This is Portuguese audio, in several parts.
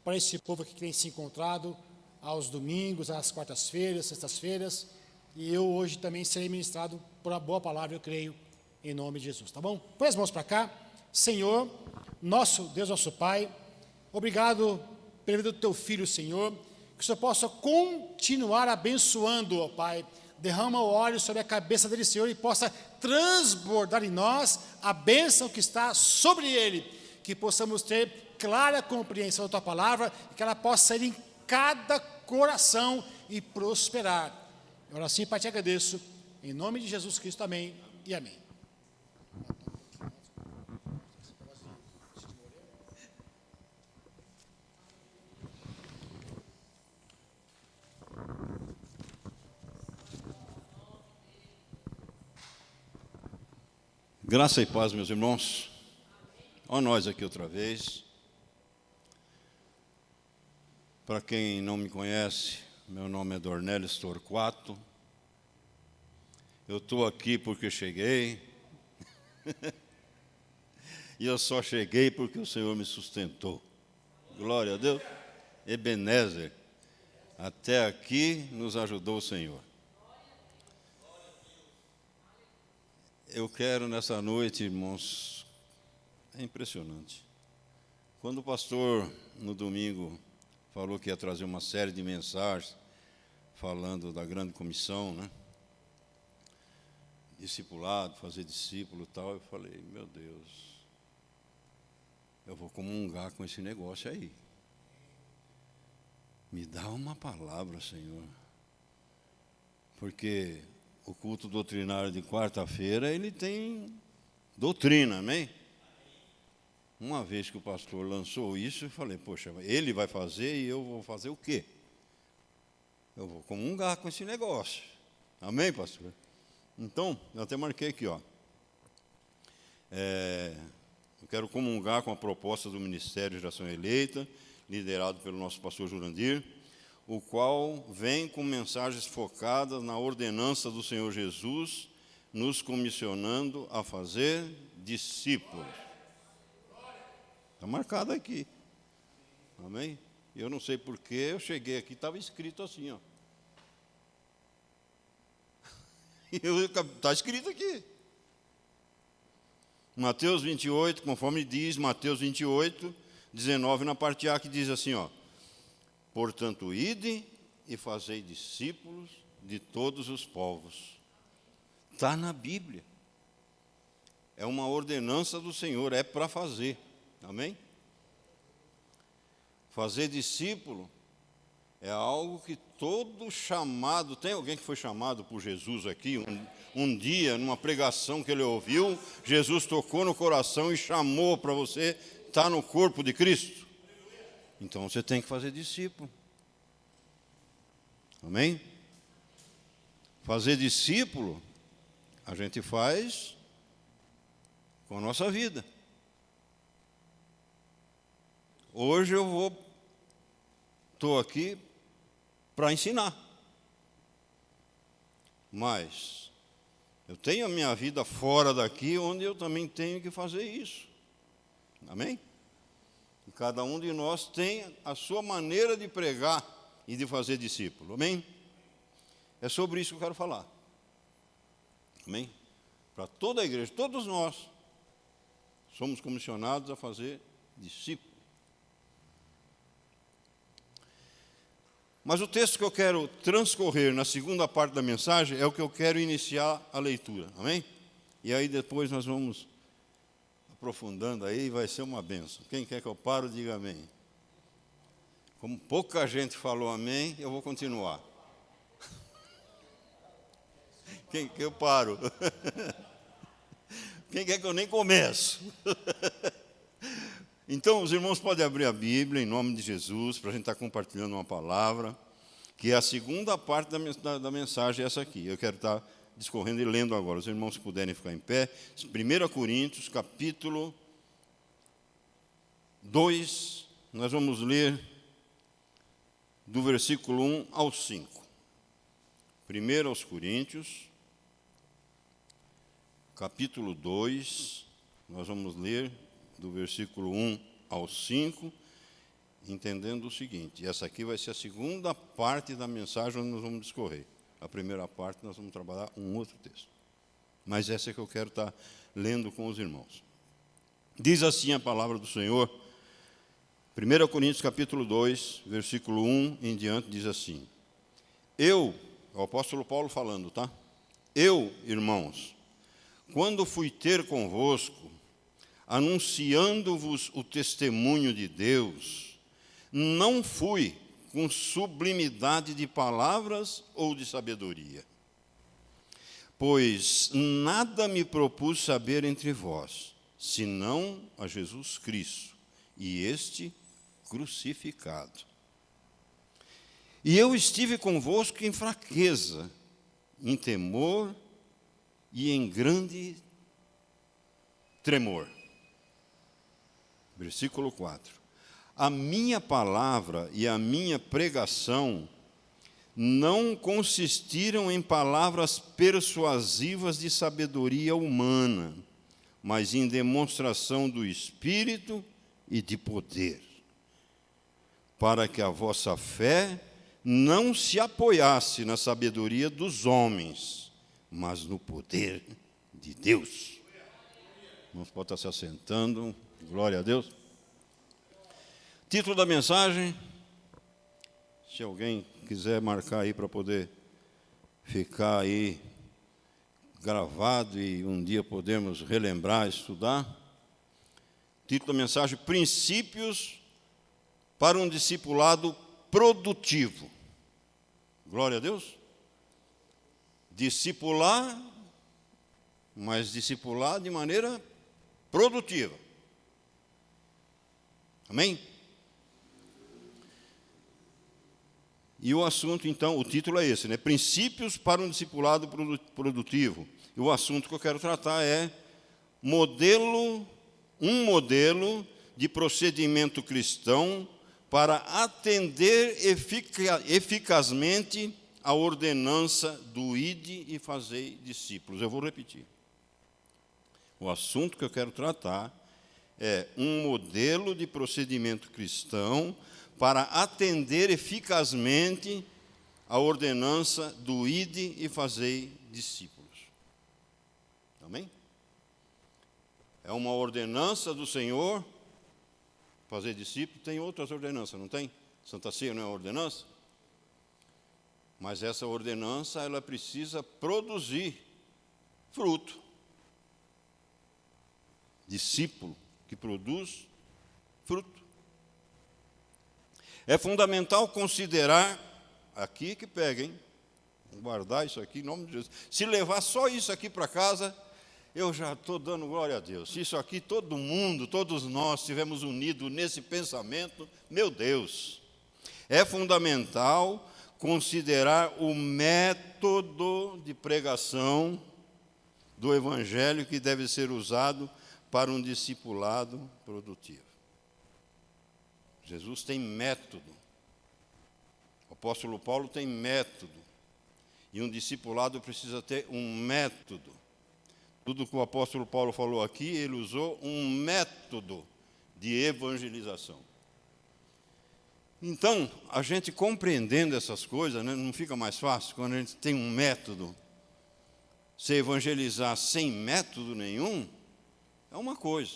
para esse povo que tem se encontrado aos domingos, às quartas-feiras, sextas-feiras, e eu hoje também serei ministrado por uma boa palavra, eu creio, em nome de Jesus, tá bom? Põe as mãos para cá. Senhor, nosso Deus, nosso Pai, obrigado pela vida do teu filho, Senhor, que o Senhor possa continuar abençoando, ó Pai. Derrama o óleo sobre a cabeça dele, Senhor, e possa transbordar em nós a bênção que está sobre ele, que possamos ter clara compreensão da tua palavra, e que ela possa ir em cada coração e prosperar. Eu oro assim, Pai, te agradeço, em nome de Jesus Cristo, amém e amém. Graça e paz, meus irmãos. Ó nós aqui outra vez. Para quem não me conhece, meu nome é Dornelis Torquato. Eu estou aqui porque cheguei. E eu só cheguei porque o Senhor me sustentou. Glória a Deus. Ebenezer. Até aqui nos ajudou o Senhor. Eu quero nessa noite, irmãos, é impressionante. Quando o pastor, no domingo, falou que ia trazer uma série de mensagens, falando da grande comissão, né? Discipulado, fazer discípulo e tal, eu falei, meu Deus, eu vou comungar com esse negócio aí. Me dá uma palavra, Senhor. Porque o culto doutrinário de quarta-feira, ele tem doutrina, amém? Uma vez que o pastor lançou isso, eu falei, poxa, ele vai fazer e eu vou fazer o quê? Eu vou comungar com esse negócio. Amém, pastor? Então, eu até marquei aqui, ó. Eu quero comungar com a proposta do Ministério de Geração Eleita, liderado pelo nosso pastor Jurandir, o qual vem com mensagens focadas na ordenança do Senhor Jesus, nos comissionando a fazer discípulos. Está marcado aqui. Amém? Eu não sei porquê, eu cheguei aqui, estava escrito assim, ó. Está escrito aqui. Mateus 28, conforme diz, Mateus 28, 19, na parte A, que diz assim, ó. Portanto, ide e fazei discípulos de todos os povos. Está na Bíblia. É uma ordenança do Senhor, é para fazer. Amém? Fazer discípulo é algo que todo chamado... Tem alguém que foi chamado por Jesus aqui? Um dia, numa pregação que ele ouviu, Jesus tocou no coração e chamou para você estar no corpo de Cristo. Então, você tem que fazer discípulo. Amém? Fazer discípulo, a gente faz com a nossa vida. Hoje eu estou aqui para ensinar. Mas eu tenho a minha vida fora daqui, onde eu também tenho que fazer isso. Amém? E cada um de nós tem a sua maneira de pregar e de fazer discípulo. Amém? É sobre isso que eu quero falar. Amém? Para toda a igreja, todos nós somos comissionados a fazer discípulo. Mas o texto que eu quero transcorrer na segunda parte da mensagem é o que eu quero iniciar a leitura. Amém? E aí depois nós vamos aprofundando aí, vai ser uma bênção. Quem quer que eu pare, diga amém. Como pouca gente falou amém, eu vou continuar. Quem quer que eu paro? Quem quer que eu nem começo? Então, os irmãos podem abrir a Bíblia, em nome de Jesus, para a gente estar compartilhando uma palavra, que é a segunda parte da mensagem, essa aqui. Eu quero estar discorrendo e lendo agora. Os irmãos, se puderem ficar em pé. 1 Coríntios, capítulo 2, nós vamos ler do versículo 1 ao 5. 1 Coríntios, capítulo 2, nós vamos ler do versículo 1 ao 5, entendendo o seguinte, essa aqui vai ser a segunda parte da mensagem onde nós vamos discorrer. A primeira parte nós vamos trabalhar um outro texto. Mas essa é que eu quero estar lendo com os irmãos. Diz assim a palavra do Senhor, 1 Coríntios capítulo 2, versículo 1 em diante, diz assim: o apóstolo Paulo falando, tá? Eu, irmãos, quando fui ter convosco, anunciando-vos o testemunho de Deus, não fui com sublimidade de palavras ou de sabedoria, pois nada me propus saber entre vós, senão a Jesus Cristo, e este crucificado. E eu estive convosco em fraqueza, em temor e em grande tremor. Versículo 4. A minha palavra e a minha pregação não consistiram em palavras persuasivas de sabedoria humana, mas em demonstração do Espírito e de poder, para que a vossa fé não se apoiasse na sabedoria dos homens, mas no poder de Deus. Irmãos, pode estar se assentando. Glória a Deus. Título da mensagem, se alguém quiser marcar aí para poder ficar aí gravado e um dia podemos relembrar, estudar. Título da mensagem, Princípios para um discipulado produtivo. Glória a Deus. Discipular, mas discipular de maneira produtiva. Amém? E o assunto, então, o título é esse, né? Princípios para um discipulado produtivo. E o assunto que eu quero tratar é um modelo de procedimento cristão para atender eficazmente a ordenança do ide e fazei discípulos. Eu vou repetir. O assunto que eu quero tratar é um modelo de procedimento cristão para atender eficazmente a ordenança do ide e fazei discípulos. Amém? É uma ordenança do Senhor, fazer discípulos. Tem outras ordenanças, não tem? Santa Ceia não é uma ordenança? Mas essa ordenança, ela precisa produzir fruto. Discípulo que produz fruto. É fundamental considerar, aqui que pega, hein? Vou guardar isso aqui em nome de Jesus. Se levar só isso aqui para casa, eu já estou dando glória a Deus. Se isso aqui todo mundo, todos nós estivermos unidos nesse pensamento, meu Deus. É fundamental considerar o método de pregação do Evangelho que deve ser usado para um discipulado produtivo. Jesus tem método. O apóstolo Paulo tem método. E um discipulado precisa ter um método. Tudo que o apóstolo Paulo falou aqui, ele usou um método de evangelização. Então, a gente compreendendo essas coisas, né, não fica mais fácil quando a gente tem um método. Se evangelizar sem método nenhum, é uma coisa.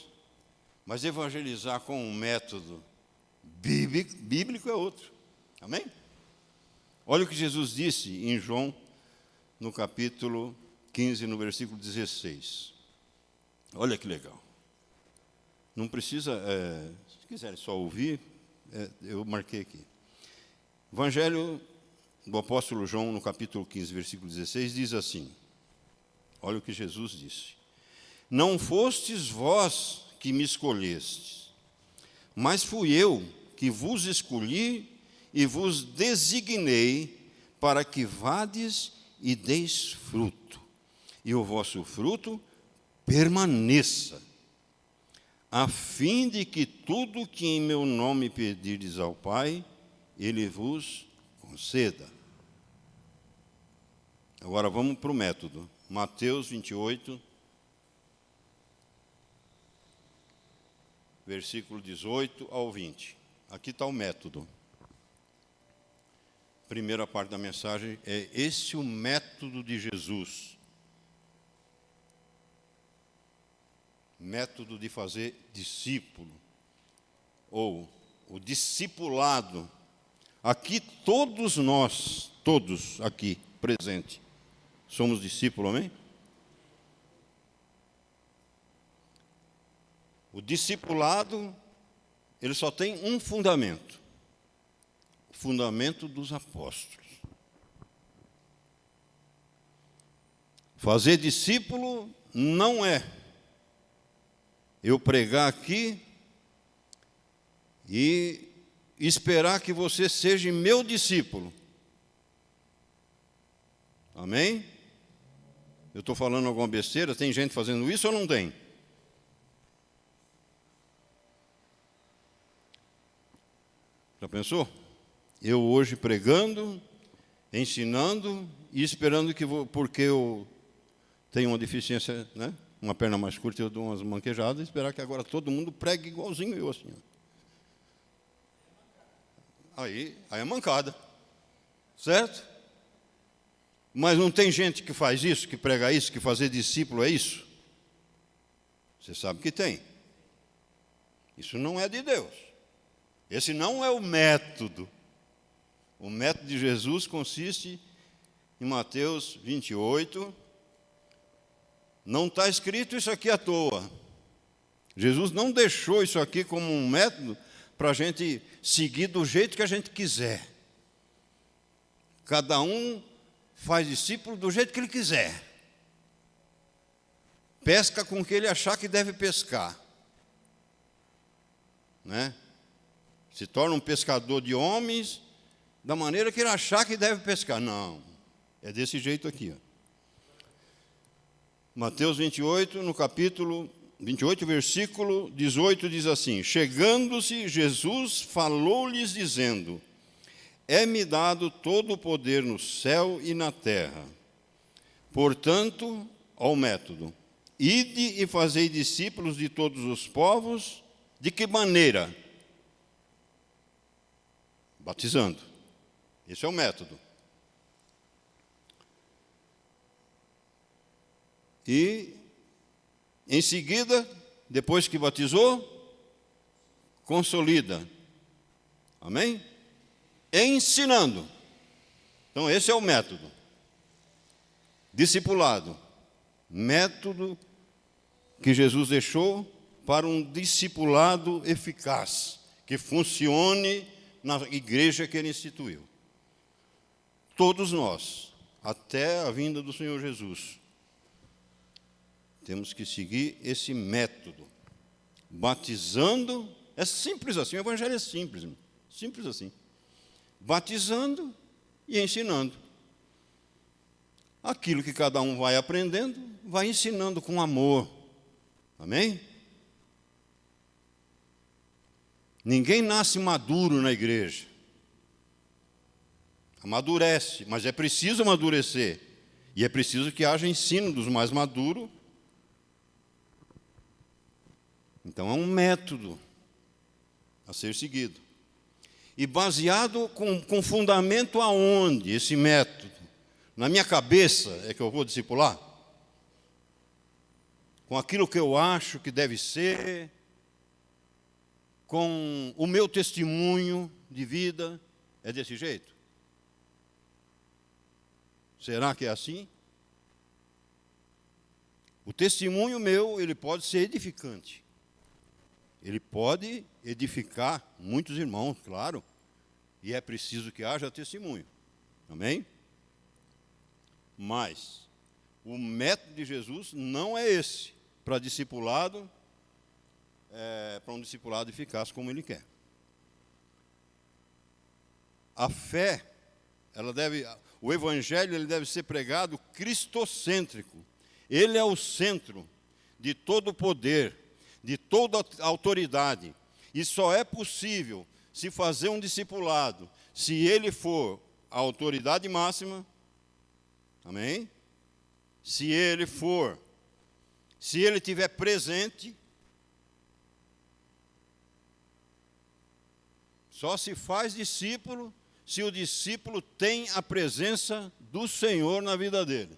Mas evangelizar com um método bíblico é outro. Amém? Olha o que Jesus disse em João, no capítulo 15, no versículo 16. Olha que legal. Não precisa, se quiserem só ouvir, eu marquei aqui. Evangelho do apóstolo João, no capítulo 15, versículo 16, diz assim. Olha o que Jesus disse. Não fostes vós que me escolhestes, mas fui eu que vos escolhi e vos designei para que vades e deis fruto, e o vosso fruto permaneça, a fim de que tudo que em meu nome pedirdes ao Pai, Ele vos conceda. Agora vamos para o método. Mateus 28, versículo 18 ao 20. aqui está o método. Primeira parte da mensagem é esse o método de Jesus. Método de fazer discípulo, ou o discipulado. Aqui todos nós, todos aqui presentes, somos discípulos, amém? O discipulado, ele só tem um fundamento. O fundamento dos apóstolos. Fazer discípulo não é eu pregar aqui e esperar que você seja meu discípulo. Amém? Eu estou falando alguma besteira? Tem gente fazendo isso ou não tem? Já pensou? Eu hoje pregando, ensinando e esperando que, porque eu tenho uma deficiência, né? Uma perna mais curta, eu dou umas manquejadas, e esperar que agora todo mundo pregue igualzinho eu assim. Aí é mancada, certo? Mas não tem gente que faz isso, que prega isso, que fazer discípulo é isso? Você sabe que tem. Isso não é de Deus. Esse não é o método. O método de Jesus consiste em Mateus 28. Não está escrito isso aqui à toa. Jesus não deixou isso aqui como um método para a gente seguir do jeito que a gente quiser. Cada um faz discípulo do jeito que ele quiser. Pesca com o que ele achar que deve pescar. Né? Se torna um pescador de homens da maneira que ele achar que deve pescar. Não, é desse jeito aqui. Ó. Mateus 28, no capítulo 28, versículo 18, diz assim: chegando-se, Jesus falou-lhes dizendo: é-me dado todo o poder no céu e na terra. Portanto, ao método, ide e fazei discípulos de todos os povos. De que maneira? Batizando. Esse é o método. E, em seguida, depois que batizou, consolida. Amém? Ensinando. Então, esse é o método. Discipulado. Método que Jesus deixou para um discipulado eficaz, que funcione na igreja que ele instituiu. Todos nós, até a vinda do Senhor Jesus, temos que seguir esse método, batizando. É simples assim, o evangelho é simples, simples assim. Batizando e ensinando. Aquilo que cada um vai aprendendo, vai ensinando com amor. Amém? Ninguém nasce maduro na igreja. Amadurece, mas é preciso amadurecer. E é preciso que haja ensino dos mais maduros. Então é um método a ser seguido. E baseado com fundamento aonde esse método? Na minha cabeça é que eu vou discipular? Com aquilo que eu acho que deve ser? Com o meu testemunho de vida? É desse jeito? Será que é assim? O testemunho meu, ele pode ser edificante. Ele pode edificar muitos irmãos, claro. E é preciso que haja testemunho. Amém? Mas o método de Jesus não é esse para discipulado, para um discipulado eficaz como ele quer. A fé, o evangelho ele deve ser pregado cristocêntrico. Ele é o centro de todo o poder, de toda a autoridade. E só é possível se fazer um discipulado se ele for a autoridade máxima. Amém? Se ele estiver presente, Só se faz discípulo se o discípulo tem a presença do Senhor na vida dele.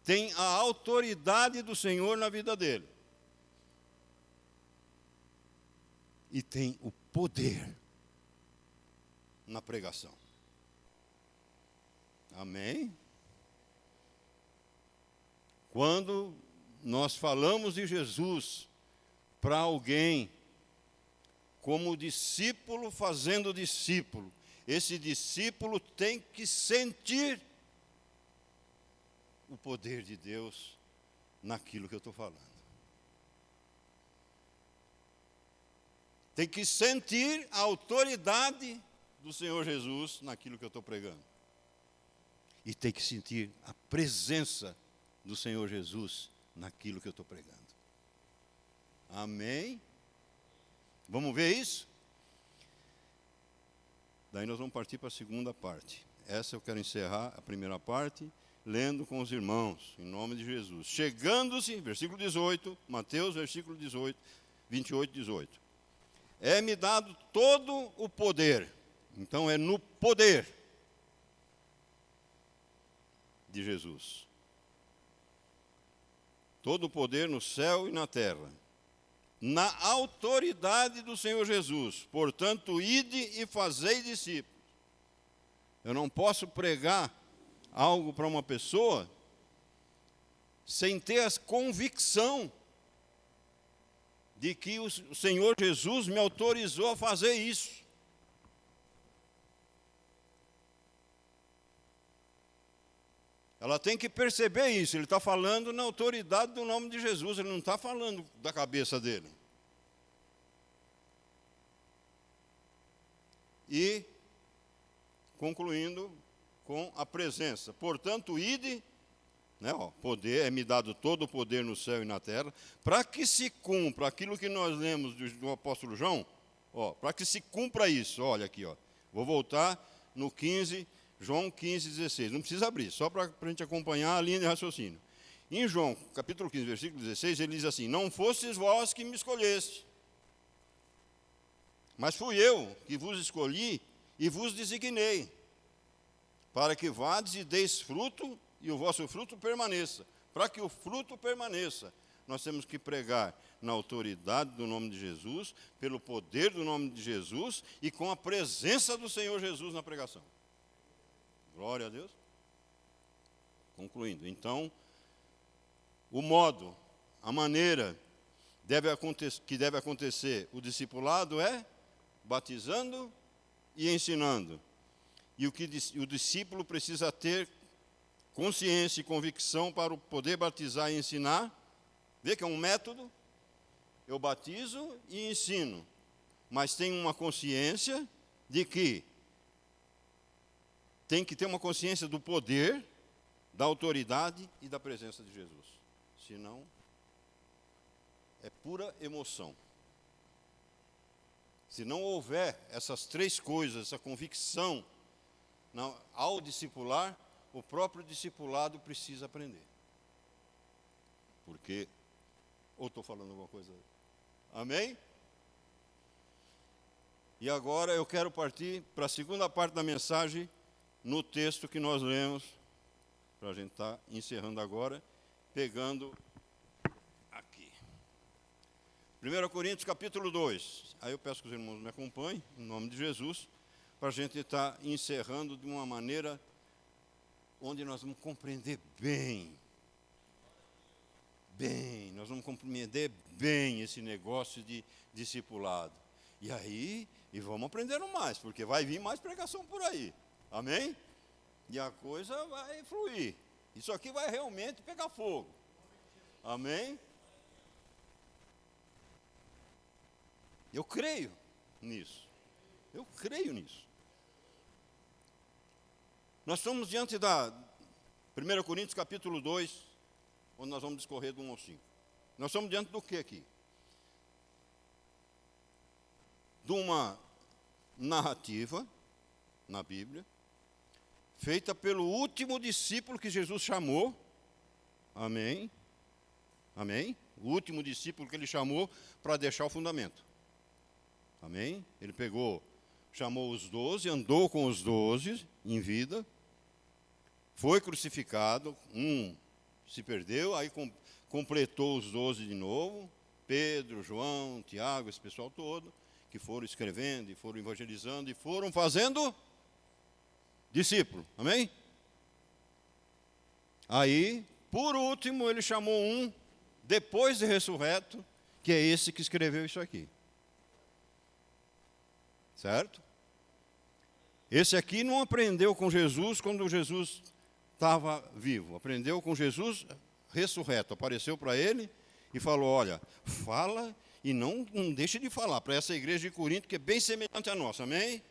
Tem a autoridade do Senhor na vida dele. E tem o poder na pregação. Amém? Quando nós falamos de Jesus para alguém, como discípulo fazendo discípulo, esse discípulo tem que sentir o poder de Deus naquilo que eu estou falando. Tem que sentir a autoridade do Senhor Jesus naquilo que eu estou pregando. E tem que sentir a presença do Senhor Jesus naquilo que eu estou pregando. Amém? Vamos ver isso? Daí nós vamos partir para a segunda parte. Essa eu quero encerrar a primeira parte, lendo com os irmãos, em nome de Jesus. Chegando-se, versículo 18, Mateus, versículo 18, 28, 18. É-me dado todo o poder. Então é no poder de Jesus. Todo o poder no céu e na terra. Na autoridade do Senhor Jesus. Portanto, ide e fazei discípulos. Eu não posso pregar algo para uma pessoa sem ter a convicção de que o Senhor Jesus me autorizou a fazer isso. Ela tem que perceber isso. Ele está falando na autoridade do nome de Jesus. Ele não está falando da cabeça dele. E, concluindo com a presença. Portanto, ide, poder, é-me dado todo o poder no céu e na terra, para que se cumpra aquilo que nós lemos do apóstolo João, para que se cumpra isso, olha aqui, vou voltar no 15, João 15, 16, não precisa abrir, só para a gente acompanhar a linha de raciocínio. Em João, capítulo 15, versículo 16, ele diz assim, não fostes vós que me escolheste, mas fui eu que vos escolhi e vos designei, para que vades e deis fruto, e o vosso fruto permaneça. Para que o fruto permaneça, nós temos que pregar na autoridade do nome de Jesus, pelo poder do nome de Jesus e com a presença do Senhor Jesus na pregação. Glória a Deus. Concluindo, então, o modo, a maneira que deve acontecer o discipulado é batizando e ensinando. E o discípulo precisa ter consciência e convicção para poder batizar e ensinar. Vê que é um método. Eu batizo e ensino. Mas tem uma consciência de que tem que ter uma consciência do poder, da autoridade e da presença de Jesus. Senão, é pura emoção. Se não houver essas três coisas, essa convicção ao discipular, o próprio discipulado precisa aprender. Porque, ou estou falando alguma coisa? Amém? E agora eu quero partir para a segunda parte da mensagem, no texto que nós lemos, para a gente estar encerrando agora, pegando aqui. 1 Coríntios capítulo 2. Aí eu peço que os irmãos me acompanhem, em nome de Jesus, para a gente estar encerrando de uma maneira onde nós vamos compreender nós vamos compreender bem esse negócio de discipulado. E aí, vamos aprendendo mais, porque vai vir mais pregação por aí. Amém? E a coisa vai fluir. Isso aqui vai realmente pegar fogo. Amém? Eu creio nisso. Eu creio nisso. Nós estamos diante da 1 Coríntios capítulo 2, onde nós vamos discorrer do 1 ao 5. Nós estamos diante do que aqui? De uma narrativa na Bíblia, feita pelo último discípulo que Jesus chamou. Amém? Amém? O último discípulo que ele chamou para deixar o fundamento. Amém? Ele pegou, chamou os 12, andou com os 12 em vida, foi crucificado, um se perdeu, aí completou os 12 de novo, Pedro, João, Tiago, esse pessoal todo, que foram escrevendo, e foram evangelizando, e foram fazendo discípulo, amém? Aí, por último, ele chamou um, depois de ressurreto, que é esse que escreveu isso aqui. Certo? Esse aqui não aprendeu com Jesus quando Jesus estava vivo. Aprendeu com Jesus ressurreto. Apareceu para ele e falou, olha, fala e não deixe de falar para essa igreja de Corinto, que é bem semelhante à nossa, amém?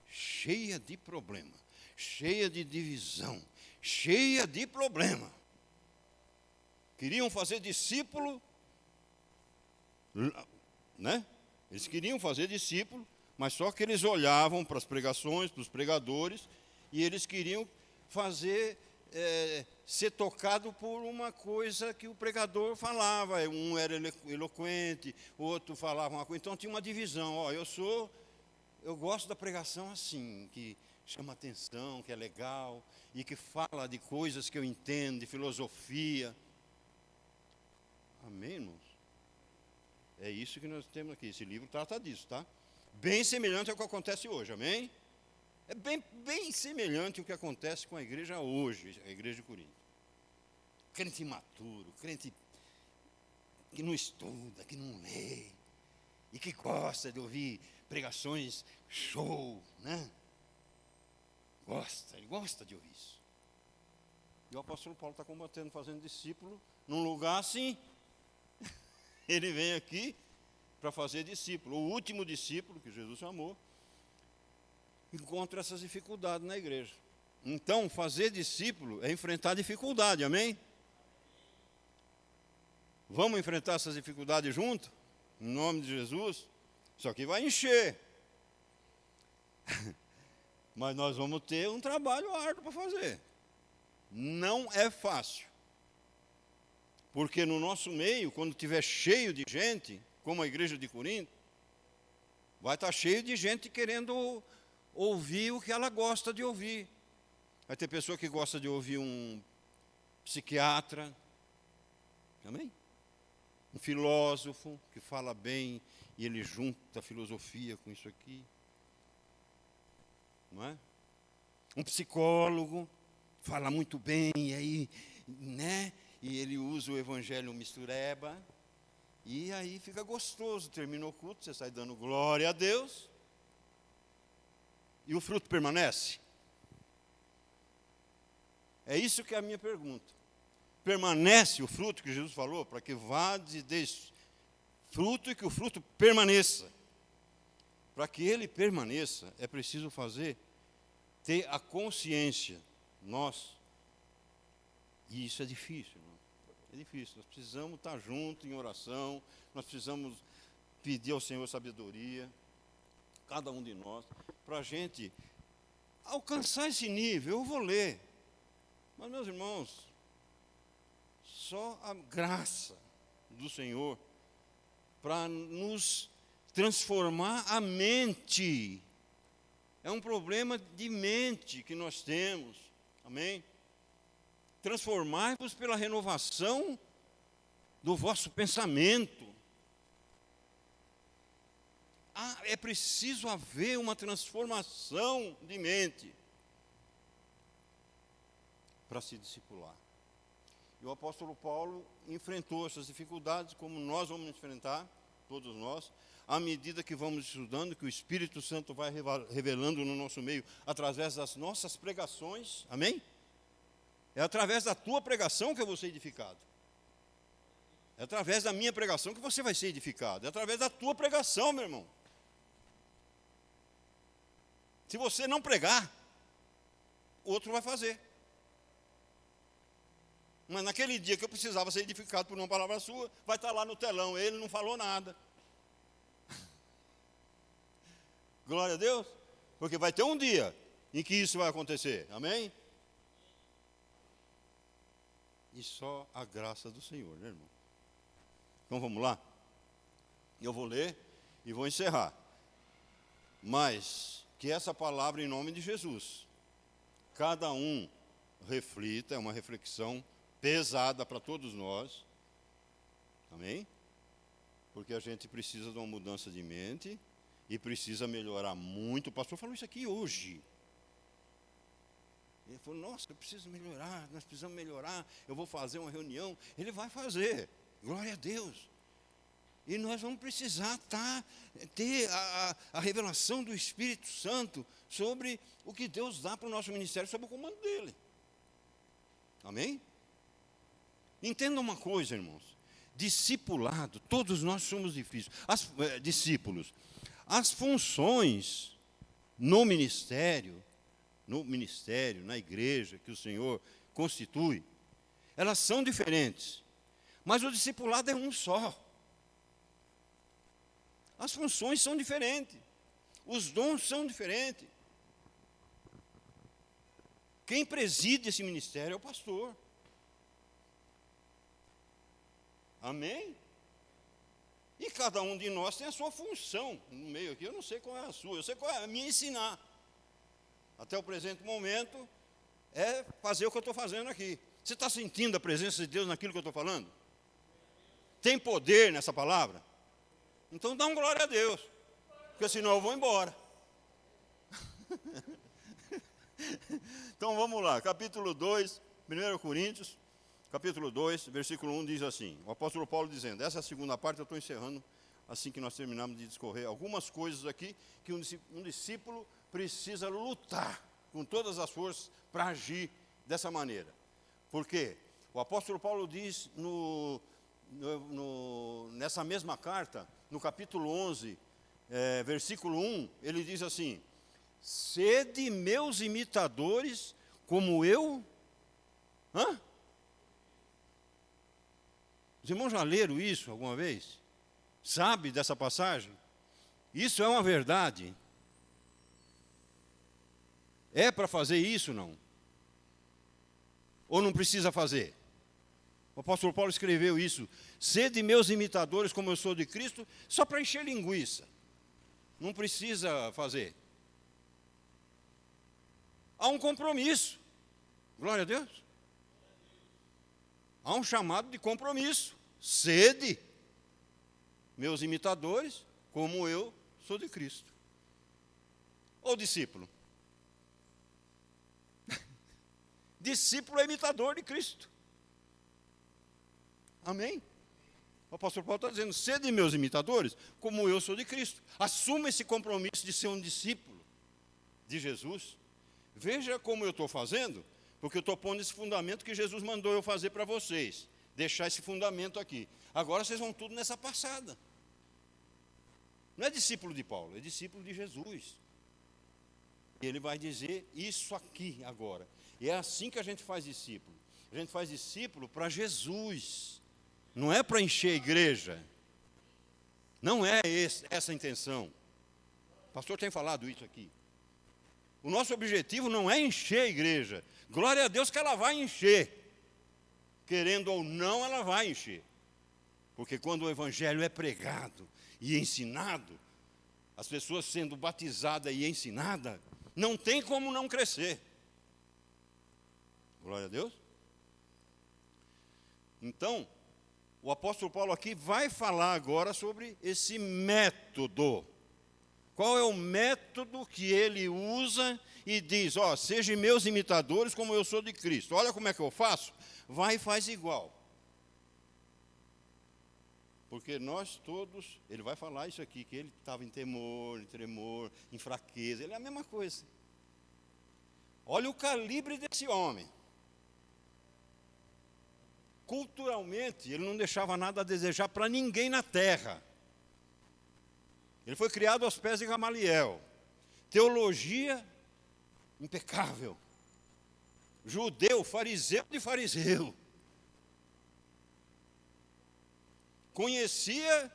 Cheia de problema, cheia de divisão, cheia de problema. Queriam fazer discípulo, né? Eles queriam fazer discípulo, mas só que eles olhavam para as pregações, para os pregadores, e eles queriam fazer, ser tocado por uma coisa que o pregador falava. Um era eloquente, o outro falava uma coisa. Então tinha uma divisão. Ó, eu gosto da pregação assim, que chama atenção, que é legal, e que fala de coisas que eu entendo, de filosofia. Amém, irmãos? É isso que nós temos aqui. Esse livro trata disso, tá? Bem semelhante ao que acontece hoje, amém? É bem semelhante ao que acontece com a igreja hoje, a igreja de Corinto. Crente imaturo, crente que não estuda, que não lê, e que gosta de ouvir pregações show, né? Ele gosta de ouvir isso. E o apóstolo Paulo está combatendo, fazendo discípulo, num lugar assim. Ele vem aqui para fazer discípulo. O último discípulo que Jesus chamou encontra essas dificuldades na igreja. Então, fazer discípulo é enfrentar dificuldade, amém? Vamos enfrentar essas dificuldades junto? Em nome de Jesus? Isso aqui vai encher. Mas nós vamos ter um trabalho árduo para fazer. Não é fácil. Porque no nosso meio, quando estiver cheio de gente, como a igreja de Corinto, vai estar cheio de gente querendo ouvir o que ela gosta de ouvir. Vai ter pessoa que gosta de ouvir um psiquiatra, amém? Um filósofo que fala bem e ele junta a filosofia com isso aqui. Não é? Um psicólogo fala muito bem e aí, né? E ele usa o evangelho mistureba, e aí fica gostoso, termina o culto, você sai dando glória a Deus, e o fruto permanece? É isso que é a minha pergunta. Permanece o fruto que Jesus falou, para que vá de fruto e que o fruto permaneça. Para que ele permaneça, é preciso ter a consciência, e isso é difícil, irmão. É difícil, nós precisamos estar juntos em oração, nós precisamos pedir ao Senhor sabedoria, cada um de nós, para a gente alcançar esse nível. Eu vou ler, mas meus irmãos, só a graça do Senhor para nos transformar a mente. É um problema de mente que nós temos, amém? Transformai-vos pela renovação do vosso pensamento. É preciso haver uma transformação de mente para se discipular. E o apóstolo Paulo enfrentou essas dificuldades, como nós vamos enfrentar, todos nós, à medida que vamos estudando, que o Espírito Santo vai revelando no nosso meio, através das nossas pregações, amém? É através da tua pregação que eu vou ser edificado. É através da minha pregação que você vai ser edificado. É através da tua pregação, meu irmão. Se você não pregar, outro vai fazer. Mas naquele dia que eu precisava ser edificado por uma palavra sua, vai estar lá no telão, ele não falou nada. Glória a Deus. Porque vai ter um dia em que isso vai acontecer, amém? E só a graça do Senhor, né, irmão? Então vamos lá? Eu vou ler e vou encerrar. Mas que essa palavra em nome de Jesus, cada um reflita, é uma reflexão pesada para todos nós, amém? Porque a gente precisa de uma mudança de mente e precisa melhorar muito. O pastor falou isso aqui hoje. Ele falou, nossa, eu preciso melhorar, nós precisamos melhorar, eu vou fazer uma reunião. Ele vai fazer, glória a Deus. E nós vamos precisar ter a revelação do Espírito Santo sobre o que Deus dá para o nosso ministério, sob o comando dele. Amém? Entenda uma coisa, irmãos. Discipulado, todos nós somos discípulos. As funções no ministério, na igreja que o Senhor constitui, elas são diferentes. Mas o discipulado é um só. As funções são diferentes. Os dons são diferentes. Quem preside esse ministério é o pastor. Amém? E cada um de nós tem a sua função. No meio aqui, eu não sei qual é a sua. Eu sei qual é a minha, ensinar. Até o presente momento, é fazer o que eu estou fazendo aqui. Você está sentindo a presença de Deus naquilo que eu estou falando? Tem poder nessa palavra? Então dá um glória a Deus, porque senão eu vou embora. Então vamos lá, capítulo 2, 1 Coríntios, capítulo 2, versículo 1 diz assim, o apóstolo Paulo dizendo, essa é a segunda parte, eu estou encerrando, assim que nós terminamos de discorrer, algumas coisas aqui que um discípulo precisa lutar com todas as forças para agir dessa maneira. Por quê? O apóstolo Paulo diz nessa mesma carta, no capítulo 11, versículo 1, ele diz assim, sede meus imitadores, como eu... Os irmãos já leram isso alguma vez? Sabe dessa passagem? Isso é uma verdade. É para fazer isso, não? Ou não precisa fazer? O apóstolo Paulo escreveu isso, sede meus imitadores como eu sou de Cristo, só para encher linguiça. Não precisa fazer. Há um compromisso. Glória a Deus. Há um chamado de compromisso. Sede meus imitadores como eu sou de Cristo. Ou discípulo. Discípulo é imitador de Cristo. Amém? O apóstolo Paulo está dizendo, sede meus imitadores, como eu sou de Cristo. Assuma esse compromisso de ser um discípulo de Jesus. Veja como eu estou fazendo, porque eu estou pondo esse fundamento que Jesus mandou eu fazer para vocês. Deixar esse fundamento aqui. Agora vocês vão tudo nessa passada. Não é discípulo de Paulo, é discípulo de Jesus. E ele vai dizer isso aqui agora. E é assim que a gente faz discípulo. A gente faz discípulo para Jesus. Não é para encher a igreja. Não é essa a intenção. O pastor tem falado isso aqui. O nosso objetivo não é encher a igreja. Glória a Deus que ela vai encher. Querendo ou não, ela vai encher. Porque quando o evangelho é pregado e ensinado, as pessoas sendo batizadas e ensinadas, não tem como não crescer. Glória a Deus. Então, o apóstolo Paulo aqui vai falar agora sobre esse método. Qual é o método que ele usa e diz, sejam meus imitadores como eu sou de Cristo. Olha como é que eu faço. Vai e faz igual. Porque nós todos, ele vai falar isso aqui, que ele estava em temor, em tremor, em fraqueza. Ele é a mesma coisa. Olha o calibre desse homem. Culturalmente, ele não deixava nada a desejar para ninguém na terra. Ele foi criado aos pés de Gamaliel. Teologia impecável. Judeu, fariseu de fariseu. Conhecia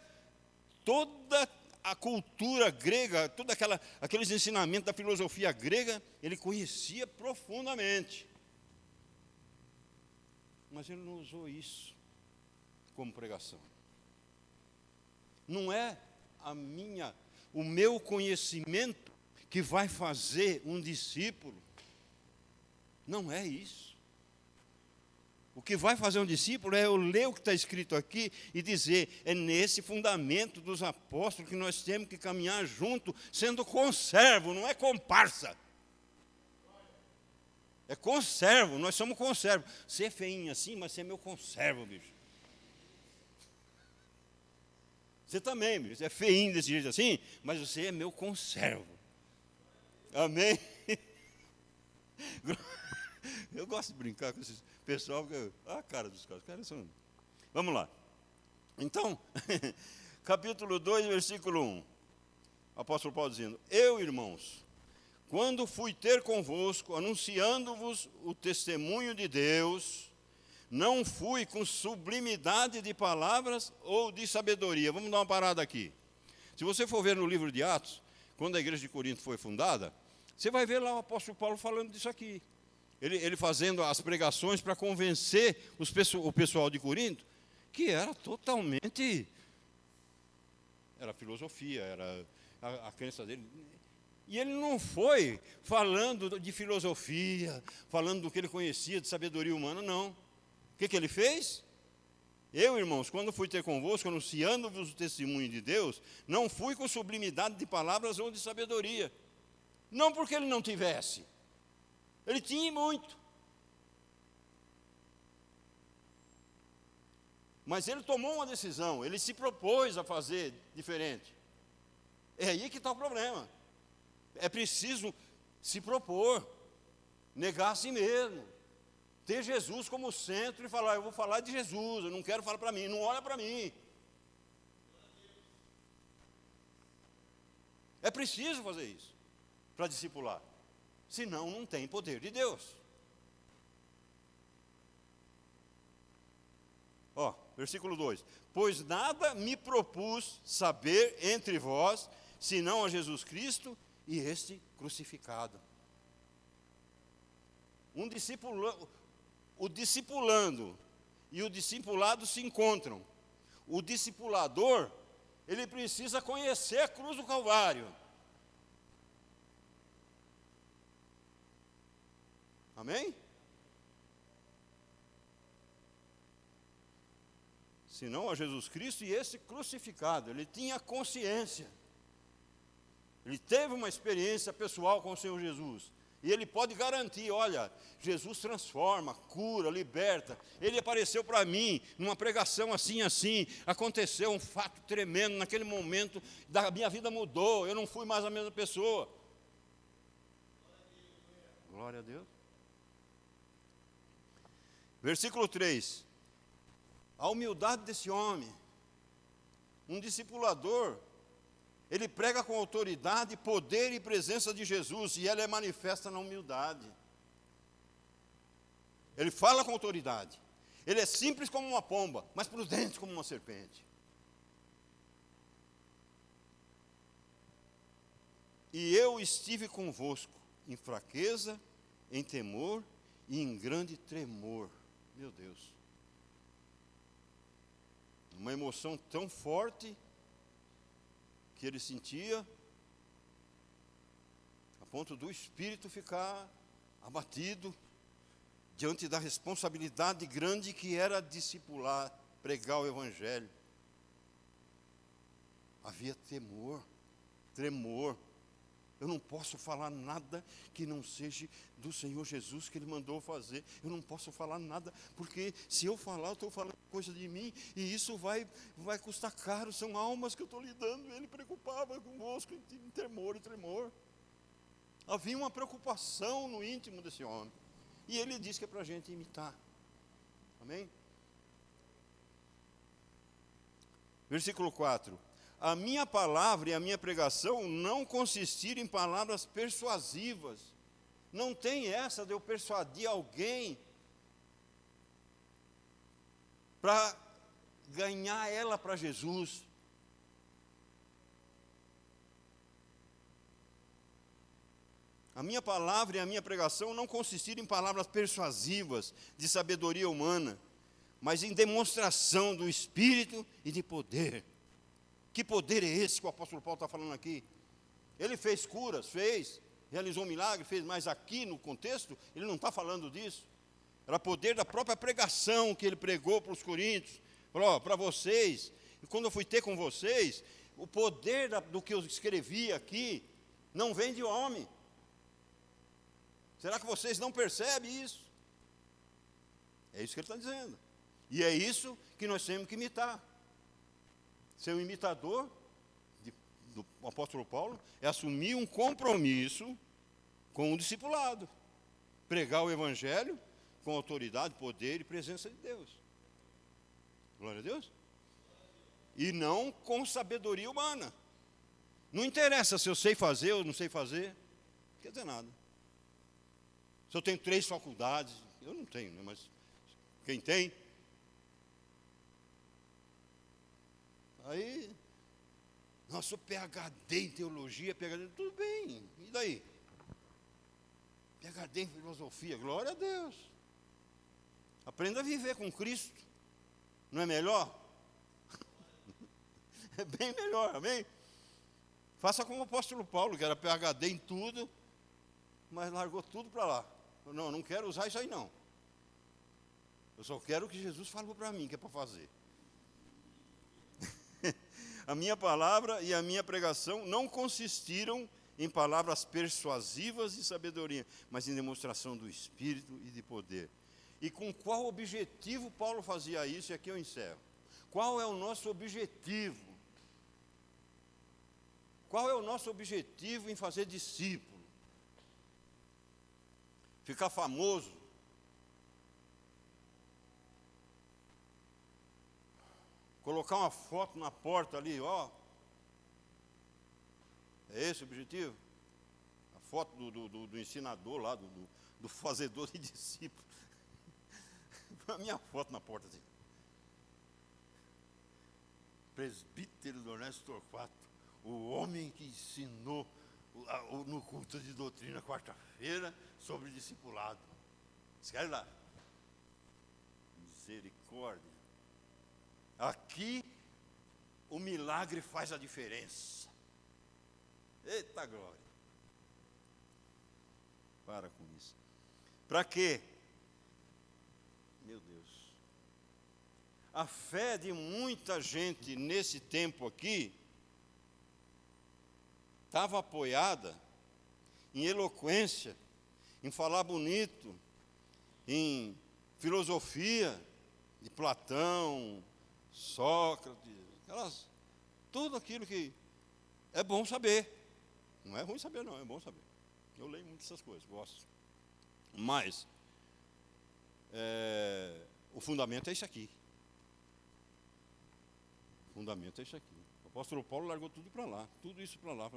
toda a cultura grega, todos aqueles ensinamentos da filosofia grega, ele conhecia profundamente. Mas ele não usou isso como pregação. Não é o meu conhecimento que vai fazer um discípulo. Não é isso. O que vai fazer um discípulo é eu ler o que está escrito aqui e dizer, é nesse fundamento dos apóstolos que nós temos que caminhar junto, sendo conservo, não é comparsa. É conservo, nós somos conservo. Você é feinho assim, mas você é meu conservo, bicho. Você também, bicho, você é feinho desse jeito assim, mas você é meu conservo. Amém? Eu gosto de brincar com esse pessoal, porque a cara dos caras, os caras são... Vamos lá. Então, capítulo 2, versículo 1. Apóstolo Paulo dizendo, eu, irmãos, quando fui ter convosco, anunciando-vos o testemunho de Deus, não fui com sublimidade de palavras ou de sabedoria. Vamos dar uma parada aqui. Se você for ver no livro de Atos, quando a igreja de Corinto foi fundada, você vai ver lá o apóstolo Paulo falando disso aqui. Ele fazendo as pregações para convencer o pessoal de Corinto, que era totalmente... Era filosofia, era a crença dele... E ele não foi falando de filosofia, falando do que ele conhecia, de sabedoria humana, não. O que ele fez? Eu, irmãos, quando fui ter convosco, anunciando-vos o testemunho de Deus, não fui com sublimidade de palavras ou de sabedoria. Não porque ele não tivesse. Ele tinha muito. Mas ele tomou uma decisão, ele se propôs a fazer diferente. É aí que está o problema. É preciso se propor, negar a si mesmo, ter Jesus como centro e falar, eu vou falar de Jesus, eu não quero falar para mim, não olha para mim. É preciso fazer isso para discipular, senão não tem poder de Deus. Ó, versículo 2: pois nada me propus saber entre vós, senão a Jesus Cristo e este crucificado. O discipulando e o discipulado se encontram. O discipulador, ele precisa conhecer a cruz do Calvário. Amém? Senão a Jesus Cristo e esse crucificado. Ele tinha consciência. Ele teve uma experiência pessoal com o Senhor Jesus. E ele pode garantir, olha, Jesus transforma, cura, liberta. Ele apareceu para mim, numa pregação assim, aconteceu um fato tremendo, naquele momento, da minha vida mudou, eu não fui mais a mesma pessoa. Glória a Deus. Versículo 3. A humildade desse homem, um discipulador, ele prega com autoridade, poder e presença de Jesus, e ela é manifesta na humildade. Ele fala com autoridade. Ele é simples como uma pomba, mas prudente como uma serpente. E eu estive convosco em fraqueza, em temor e em grande tremor. Meu Deus. Uma emoção tão forte que ele sentia, a ponto do espírito ficar abatido diante da responsabilidade grande que era discipular, pregar o Evangelho. Havia temor, tremor. Eu não posso falar nada que não seja do Senhor Jesus que Ele mandou fazer. Eu não posso falar nada, porque se eu falar, eu estou falando coisa de mim, e isso vai custar caro, são almas que eu estou lidando. Ele preocupava convosco em temor e tremor. Havia uma preocupação no íntimo desse homem. E ele diz que é para a gente imitar. Amém? Versículo 4. A minha palavra e a minha pregação não consistiram em palavras persuasivas. Não tem essa de eu persuadir alguém para ganhar ela para Jesus. A minha palavra e a minha pregação não consistiram em palavras persuasivas de sabedoria humana, mas em demonstração do Espírito e de poder. Que poder é esse que o apóstolo Paulo está falando aqui? Ele fez curas, realizou um milagre, mas aqui no contexto, ele não está falando disso. Era poder da própria pregação que ele pregou para os coríntios. Falou, para vocês, e quando eu fui ter com vocês, o poder do que eu escrevi aqui não vem de homem. Será que vocês não percebem isso? É isso que ele está dizendo. E é isso que nós temos que imitar. Ser um imitador do apóstolo Paulo é assumir um compromisso com o discipulado. Pregar o evangelho com autoridade, poder e presença de Deus. Glória a Deus. E não com sabedoria humana. Não interessa se eu sei fazer ou não sei fazer. Não quer dizer nada. Se eu tenho 3 faculdades, eu não tenho, né? Mas quem tem? Aí, nossa, PhD em teologia, PhD, tudo bem, e daí? PhD em filosofia, glória a Deus. Aprenda a viver com Cristo. Não é melhor? É bem melhor, amém? Faça como o apóstolo Paulo, que era PhD em tudo, mas largou tudo para lá. Não quero usar isso aí não. Eu só quero o que Jesus falou para mim, que é para fazer. A minha palavra e a minha pregação não consistiram em palavras persuasivas e sabedoria, mas em demonstração do Espírito e de poder. E com qual objetivo Paulo fazia isso? E aqui eu encerro. Qual é o nosso objetivo? Qual é o nosso objetivo em fazer discípulo? Ficar famoso? Colocar uma foto na porta ali, ó. É esse o objetivo? A foto do ensinador lá, do fazedor de discípulos. A minha foto na porta assim. Presbítero do Ernesto Torquato, o homem que ensinou no culto de doutrina quarta-feira sobre discipulado. Escreve lá. Misericórdia. Aqui o milagre faz a diferença. Eita glória. Para com isso. Para quê? Meu Deus. A fé de muita gente nesse tempo aqui estava apoiada em eloquência, em falar bonito, em filosofia de Platão, Sócrates, tudo aquilo que é bom saber. Não é ruim saber, não, é bom saber. Eu leio muito essas coisas, gosto. Mas o fundamento é isso aqui. O fundamento é isso aqui. O apóstolo Paulo largou tudo para lá, tudo isso para lá.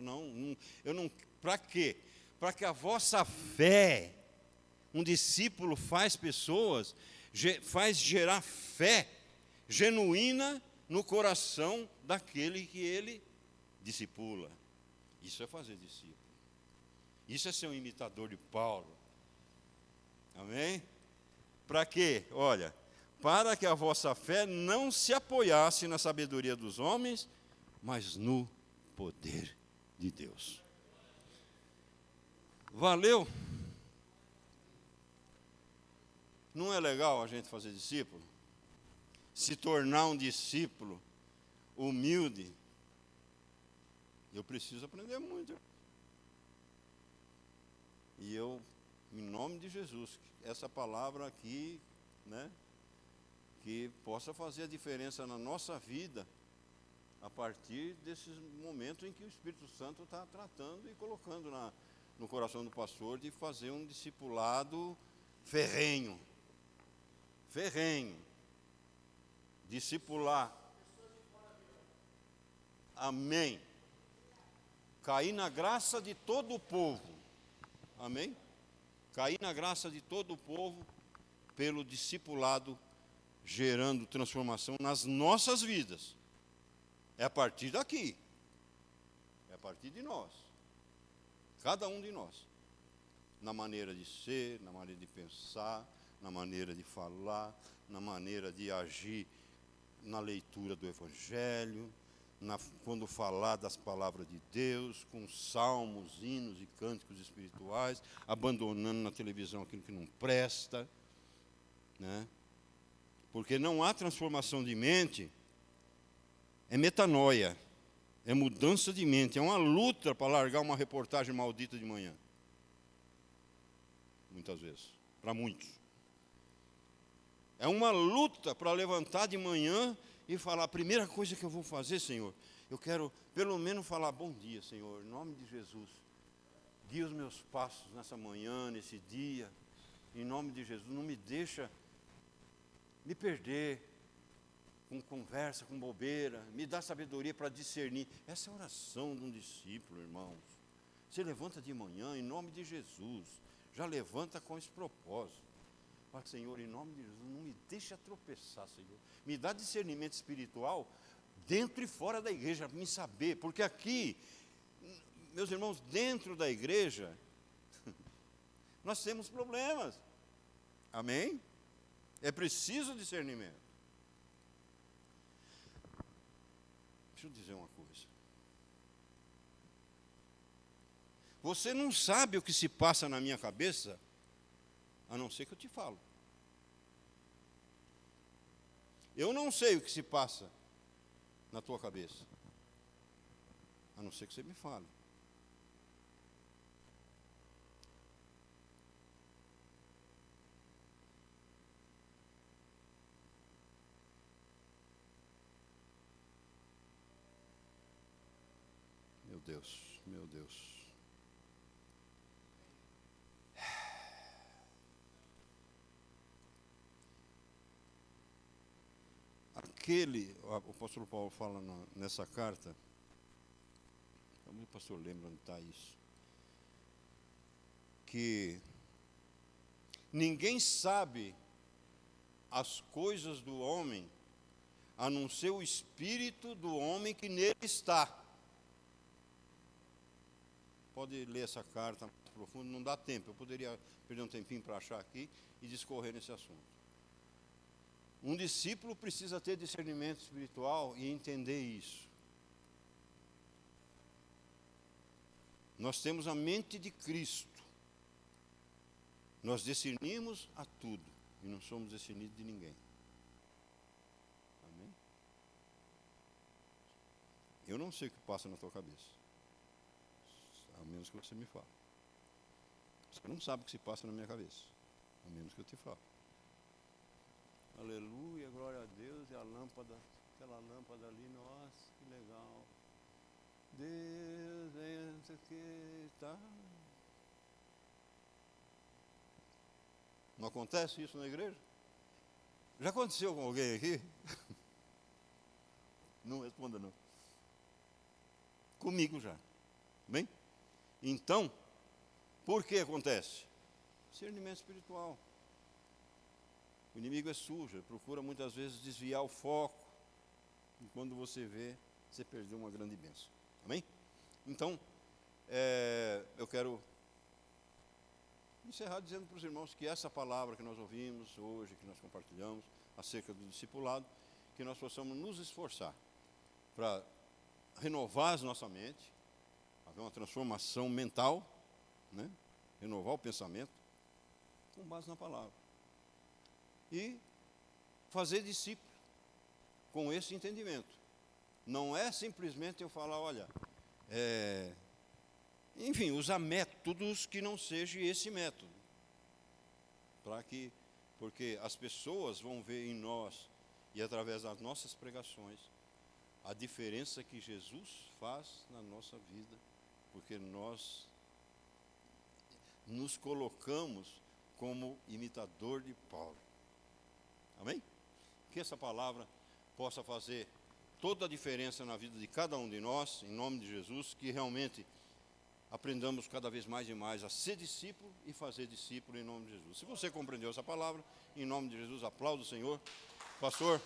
Para quê? Para que a vossa fé, um discípulo faz pessoas, faz gerar fé genuína no coração daquele que ele discipula. Isso é fazer discípulo. Isso é ser um imitador de Paulo. Amém? Para quê? Olha, para que a vossa fé não se apoiasse na sabedoria dos homens, mas no poder de Deus. Valeu? Não é legal a gente fazer discípulo? Se tornar um discípulo humilde? Eu preciso aprender muito. E eu, em nome de Jesus, essa palavra aqui, né, que possa fazer a diferença na nossa vida, a partir desses momentos em que o Espírito Santo está tratando e colocando no coração do pastor, de fazer um discipulado ferrenho. Ferrenho. Discipular. Amém. Cair na graça de todo o povo. Amém? Cair na graça de todo o povo pelo discipulado, gerando transformação nas nossas vidas. É a partir daqui. É a partir de nós. Cada um de nós. Na maneira de ser, na maneira de pensar, na maneira de falar, na maneira de agir, na leitura do Evangelho, quando falar das palavras de Deus, com salmos, hinos e cânticos espirituais, abandonando na televisão aquilo que não presta, né? Porque não há transformação de mente, é metanoia, é mudança de mente, é uma luta para largar uma reportagem maldita de manhã. Muitas vezes, para muitos. É uma luta para levantar de manhã e falar, a primeira coisa que eu vou fazer, Senhor, eu quero pelo menos falar, bom dia, Senhor, em nome de Jesus. Guia os meus passos nessa manhã, nesse dia, em nome de Jesus. Não me deixa me perder com conversa, com bobeira. Me dá sabedoria para discernir. Essa é a oração de um discípulo, irmãos. Você levanta de manhã, em nome de Jesus. Já levanta com esse propósito. Fala, Senhor, em nome de Jesus, não me deixa tropeçar, Senhor. Me dá discernimento espiritual dentro e fora da igreja, para me saber. Porque aqui, meus irmãos, dentro da igreja, nós temos problemas. Amém? É preciso discernimento. Deixa eu dizer uma coisa. Você não sabe o que se passa na minha cabeça, a não ser que eu te falo. Eu não sei o que se passa na tua cabeça, a não ser que você me fale. Meu Deus, meu Deus. O apóstolo Paulo fala nessa carta, talvez o pastor lembra onde está isso, que ninguém sabe as coisas do homem, a não ser o espírito do homem que nele está. Pode ler essa carta mais profunda, não dá tempo, eu poderia perder um tempinho para achar aqui e discorrer nesse assunto. Um discípulo precisa ter discernimento espiritual e entender isso. Nós temos a mente de Cristo. Nós discernimos a tudo e não somos discernidos de ninguém. Amém? Eu não sei o que passa na tua cabeça, a menos que você me fale. Você não sabe o que se passa na minha cabeça, a menos que eu te fale. Aleluia, glória a Deus, e a lâmpada, aquela lâmpada ali, nossa, que legal. Deus, não sei o que, tá. Não acontece isso na igreja? Já aconteceu com alguém aqui? Não responda não. Comigo já. Bem? Então, por que acontece? Discernimento espiritual. O inimigo é sujo, ele procura muitas vezes desviar o foco. E quando você vê, você perdeu uma grande bênção. Amém? Então, eu quero encerrar dizendo para os irmãos que essa palavra que nós ouvimos hoje, que nós compartilhamos acerca do discipulado, que nós possamos nos esforçar para renovar a nossa mente, haver uma transformação mental, né? Renovar o pensamento com base na palavra. E fazer discípulo com esse entendimento. Não é simplesmente eu falar, olha, enfim, usar métodos que não seja esse método. Porque as pessoas vão ver em nós, e através das nossas pregações, a diferença que Jesus faz na nossa vida, porque nós nos colocamos como imitador de Paulo. Amém? Que essa palavra possa fazer toda a diferença na vida de cada um de nós, em nome de Jesus, que realmente aprendamos cada vez mais e mais a ser discípulo e fazer discípulo em nome de Jesus. Se você compreendeu essa palavra, em nome de Jesus, aplauda o Senhor. Pastor.